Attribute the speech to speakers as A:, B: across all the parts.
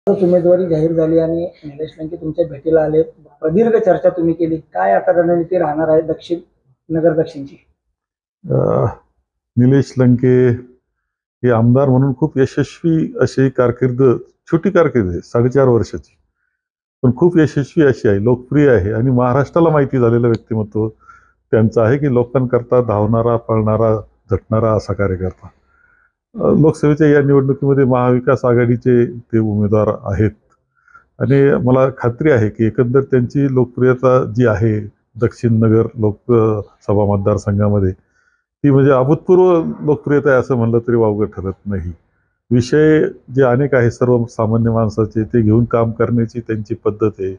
A: उमेदवारी जाहीर झाली आणि निलेश लंके तुमच्या भेटीला आले. प्रदीर्घ चर्चा तुम्ही केली. काय आता रणनीती राहणार आहे नगर दक्षिणची?
B: निलेश लंके हे आमदार म्हणून खूप यशस्वी अशी कारकीर्द, छोटी कारकीर्द आहे 4.5 वर्षाची, पण खूप यशस्वी अशी आहे, लोकप्रिय आहे आणि महाराष्ट्राला माहिती झालेलं व्यक्तिमत्व त्यांचं आहे की लोकांकरता धावणारा, पळणारा, झटणारा असा कार्यकर्ता. लोकसभेच्या या निवडणुकीमध्ये महाविकास आघाडीचे ते उमेदवार आहेत आणि मला खात्री आहे की एकंदर त्यांची लोकप्रियता जी आहे दक्षिण नगर लोकसभा मतदारसंघामध्ये, ती म्हणजे अभूतपूर्व लोकप्रियता आहे असं म्हणलं तरी वावगं ठरत नाही. विषय जे अनेक आहे सर्वसामान्य माणसाचे, ते घेऊन काम करण्याची त्यांची पद्धत आहे.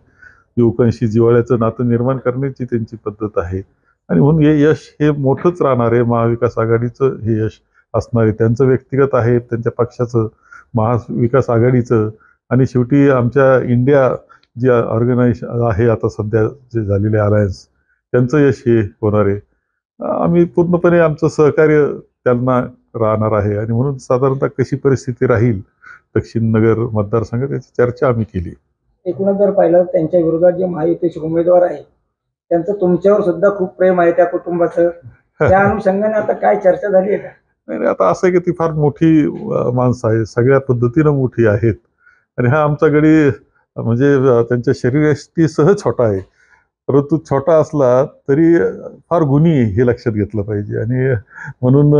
B: युवकांशी जिव्हाळ्याचं नातं निर्माण करण्याची त्यांची पद्धत आहे आणि म्हणून हे यश हे मोठंच राहणार आहे. महाविकास आघाडीचं हे यश असणार आहे. त्यांचं व्यक्तिगत आहे, त्यांच्या पक्षाचं, महाविकास आघाडीचं आणि शेवटी आमच्या इंडिया जी ऑर्गनायझेशन आहे आता सध्या जे झालेले अलायन्स, त्यांचं यश हे होणार आहे. आम्ही पूर्णपणे आमचं सहकार्य त्यांना राहणार आहे आणि म्हणून साधारणतः कशी परिस्थिती राहील दक्षिण नगर मतदारसंघात याची चर्चा आम्ही केली.
A: एकूणच जर पाहिलं त्यांच्या विरोधात जे महायुतीचे उमेदवार आहे त्यांचं तुमच्यावर सुद्धा खूप प्रेम आहे, त्या कुटुंबाचं. त्या अनुषंगाने आता काय चर्चा झाली आहे का?
B: नाही, आता असं आहे की ती फार मोठी माणसं आहे, सगळ्या पद्धतीनं मोठी आहेत आणि हा आमचा गडी म्हणजे त्यांच्या शरीरयष्टीसह छोटा आहे, परंतु छोटा असला तरी फार गुणी हे लक्षात घेतलं पाहिजे आणि म्हणून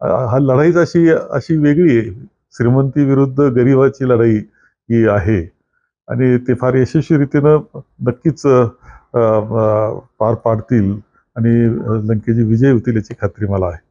B: हा लढाईच अशी अशी वेगळी आहे. श्रीमंती विरुद्ध गरिबाची लढाई ही आहे आणि ते फार यशस्वी रीतीनं नक्कीच पार पाडतील आणि लंकेची विजय होतील याची खात्री मला आहे.